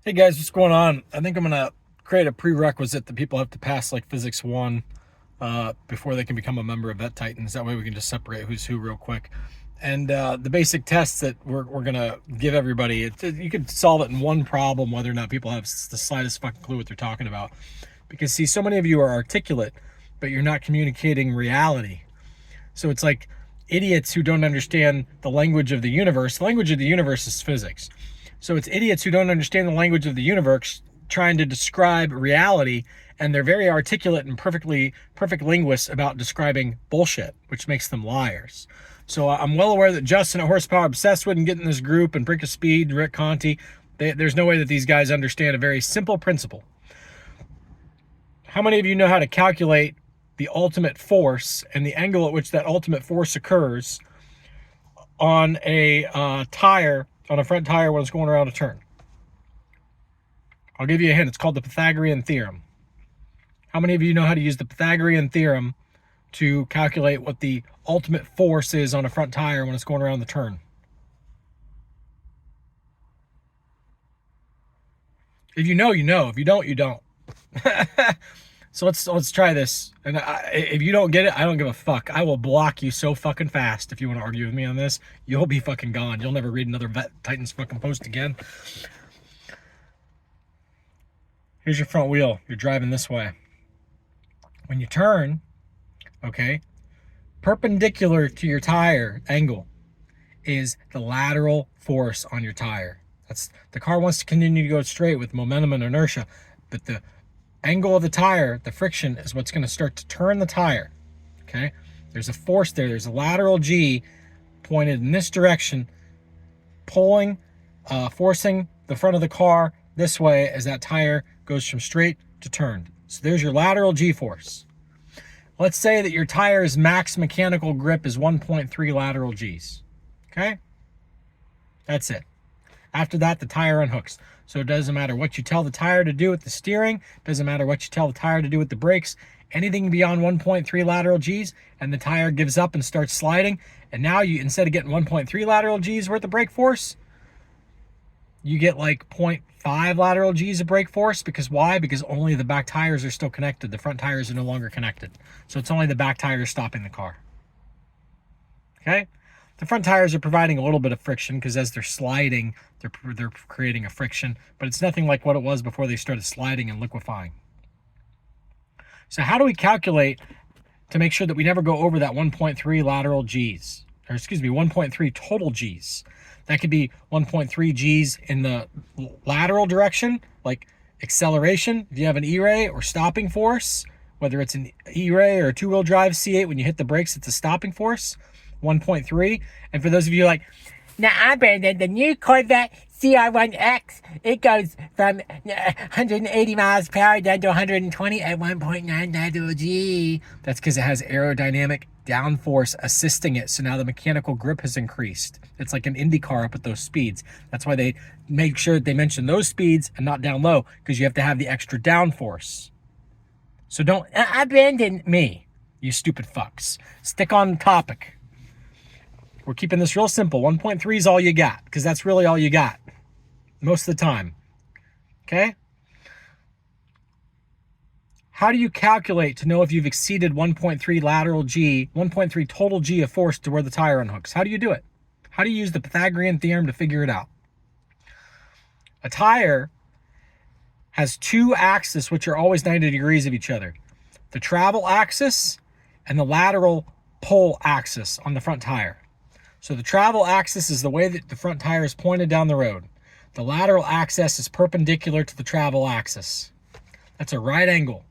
Hey guys, what's going on? I think I'm gonna create a prerequisite that people have to pass like Physics 1 before they can become a member of Vet Titans. That way we can just separate who's who real quick. And the basic tests that we're gonna give everybody, you could solve it in one problem, whether or not people have the slightest fucking clue what they're talking about. Because see, so many of you are articulate, but you're not communicating reality. So it's like idiots who don't understand the language of the universe. The language of the universe is physics. So it's idiots who don't understand the language of the universe trying to describe reality, and they're very articulate and perfect linguists about describing bullshit, which makes them liars. So I'm well aware that Justin at Horsepower Obsessed wouldn't get in this group, and Brink of Speed, Rick Conti. There's no way that these guys understand a very simple principle. How many of you know how to calculate the ultimate force and the angle at which that ultimate force occurs on a tire, on a front tire when it's going around a turn? I'll give you a hint. It's called the Pythagorean theorem. How many of you know how to use the Pythagorean theorem to calculate what the ultimate force is on a front tire when it's going around the turn? If you know, you know. If you don't, you don't. So let's try this. And if you don't get it, I don't give a fuck. I will block you so fucking fast if you want to argue with me on this. You'll be fucking gone. You'll never read another Vet Titans fucking post again. Here's your front wheel. You're driving this way. When you turn, okay, perpendicular to your tire angle is the lateral force on your tire. That's the car wants to continue to go straight with momentum and inertia, but the angle of the tire, the friction, is what's going to start to turn the tire. Okay, there's a force there. There's a lateral G pointed in this direction, pulling, forcing the front of the car this way as that tire goes from straight to turned. So there's your lateral G force. Let's say that your tire's max mechanical grip is 1.3 lateral Gs. Okay? That's it. After that, the tire unhooks. So it doesn't matter what you tell the tire to do with the steering, doesn't matter what you tell the tire to do with the brakes, anything beyond 1.3 lateral Gs, and the tire gives up and starts sliding, and now you, instead of getting 1.3 lateral Gs worth of brake force, you get like 0.5 lateral Gs of brake force. Because why? Because only the back tires are still connected. The front tires are no longer connected. So it's only the back tires stopping the car. Okay? The front tires are providing a little bit of friction because as they're sliding, they're creating a friction, but it's nothing like what it was before they started sliding and liquefying. So how do we calculate to make sure that we never go over that 1.3 lateral Gs? Or excuse me, 1.3 total Gs. That could be 1.3 Gs in the lateral direction, like acceleration, if you have an E-ray, or stopping force, whether it's an E-ray or a two-wheel drive C8, when you hit the brakes, it's a stopping force, 1.3. And for those of you like, nah, Brandon, the new Corvette zr1x, it goes from 180 miles per hour down to 120 at 1.9 lateral G. That's because it has aerodynamic downforce assisting it. So now the mechanical grip has increased. It's like an Indy car up at those speeds. That's why they make sure that they mention those speeds and not down low, because you have to have the extra downforce. So don't abandon me, you stupid fucks. Stick on topic. We're keeping this real simple. 1.3 is all you got, because that's really all you got most of the time. Okay? How do you calculate to know if you've exceeded 1.3 lateral G, 1.3 total G of force to where the tire unhooks? How do you do it? How do you use the Pythagorean theorem to figure it out? A tire has two axes which are always 90 degrees of each other. The travel axis and the lateral pull axis on the front tire. So the travel axis is the way that the front tire is pointed down the road. The lateral axis is perpendicular to the travel axis. That's a right angle.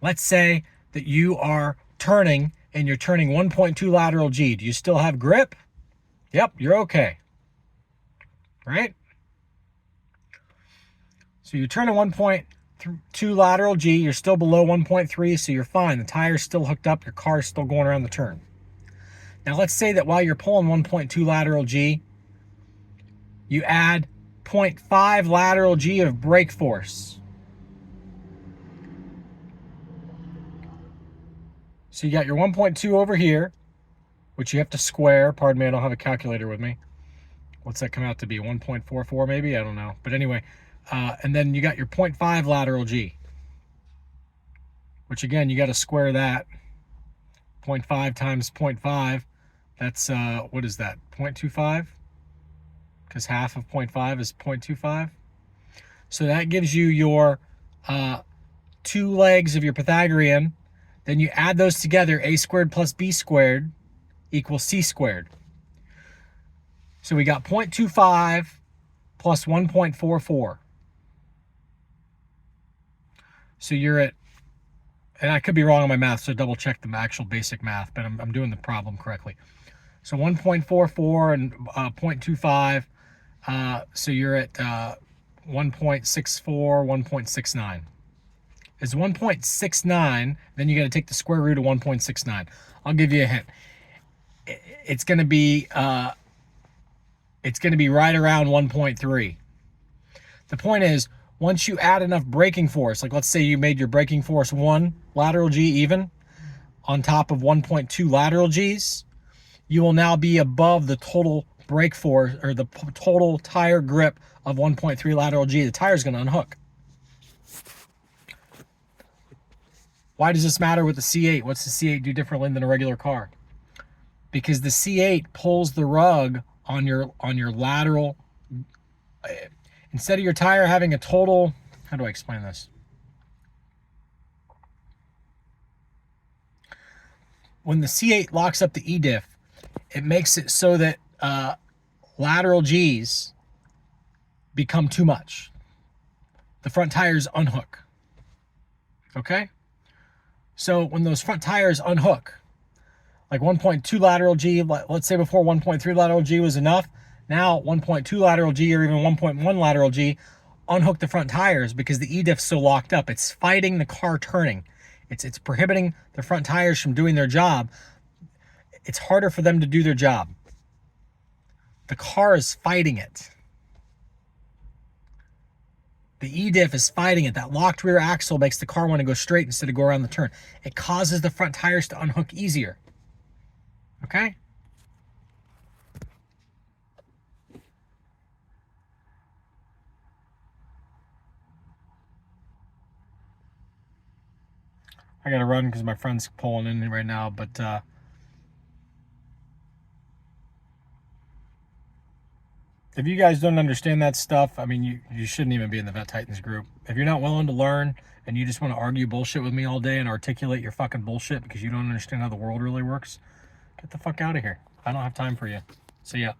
Let's say that you are turning and you're turning 1.2 lateral G. Do you still have grip? Yep, you're okay. Right? So you're turning 1.2 lateral G. You're still below 1.3, so you're fine. The tire's still hooked up. Your car's still going around the turn. Now let's say that while you're pulling 1.2 lateral G, you add 0.5 lateral G of brake force. So you got your 1.2 over here, which you have to square. Pardon me, I don't have a calculator with me. What's that come out to be? 1.44 maybe? I don't know. But anyway, and then you got your 0.5 lateral G, which again, you got to square that. 0.5 times 0.5, that's, what is that, 0.25? Because half of 0.5 is 0.25. So that gives you your 2 legs of your Pythagorean. Then you add those together, a squared plus b squared equals c squared. So we got 0.25 plus 1.44. So you're at, and I could be wrong on my math, so double check the actual basic math, but I'm doing the problem correctly. So 1.44 and 0.25, so you're at 1.64, 1.69. It's 1.69, then you got to take the square root of 1.69. I'll give you a hint. It's going to be right around 1.3. The point is, once you add enough braking force, like let's say you made your braking force 1 lateral G even on top of 1.2 lateral Gs, you will now be above the total brake force or the total tire grip of 1.3 lateral G. The tire is going to unhook. Why does this matter with the C8? What's the C8 do differently than a regular car? Because the C8 pulls the rug on your lateral. Instead of your tire having a total, how do I explain this? When the C8 locks up the ediff, it makes it so that lateral Gs become too much. The front tires unhook. Okay? So when those front tires unhook, like 1.2 lateral G, let's say before 1.3 lateral G was enough, now 1.2 lateral G or even 1.1 lateral G unhook the front tires because the ediff's so locked up. It's fighting the car turning. It's prohibiting the front tires from doing their job. It's harder for them to do their job. The car is fighting it. The ediff is fighting it. That locked rear axle makes the car want to go straight instead of go around the turn. It causes the front tires to unhook easier. Okay? I gotta run because my friend's pulling in right now, but if you guys don't understand that stuff, I mean, you shouldn't even be in the Vet Titans group. If you're not willing to learn and you just want to argue bullshit with me all day and articulate your fucking bullshit because you don't understand how the world really works, get the fuck out of here. I don't have time for you. So yeah,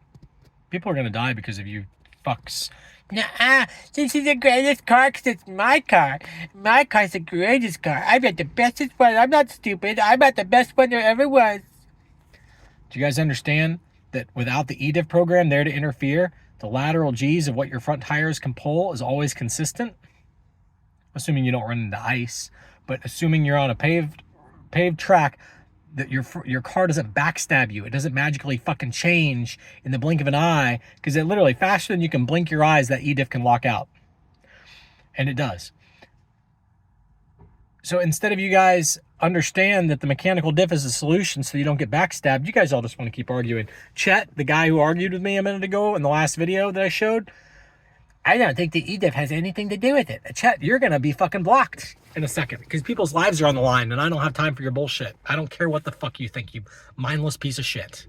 people are going to die because of you fucks. Nah, this is the greatest car because it's my car. My car's the greatest car. I've got the bestest one. I'm not stupid. I'm got the best one there ever was. Do you guys understand that without the ediff program there to interfere, the lateral Gs of what your front tires can pull is always consistent? Assuming you don't run into ice, but assuming you're on a paved track, that your car doesn't backstab you. It doesn't magically fucking change in the blink of an eye, because it literally, faster than you can blink your eyes, that ediff can lock out. And it does. So instead of you guys understand that the mechanical diff is a solution so you don't get backstabbed, you guys all just want to keep arguing. Chet, the guy who argued with me a minute ago in the last video that I showed, I don't think the ediff has anything to do with it. Chet, you're going to be fucking blocked in a second because people's lives are on the line and I don't have time for your bullshit. I don't care what the fuck you think, you mindless piece of shit.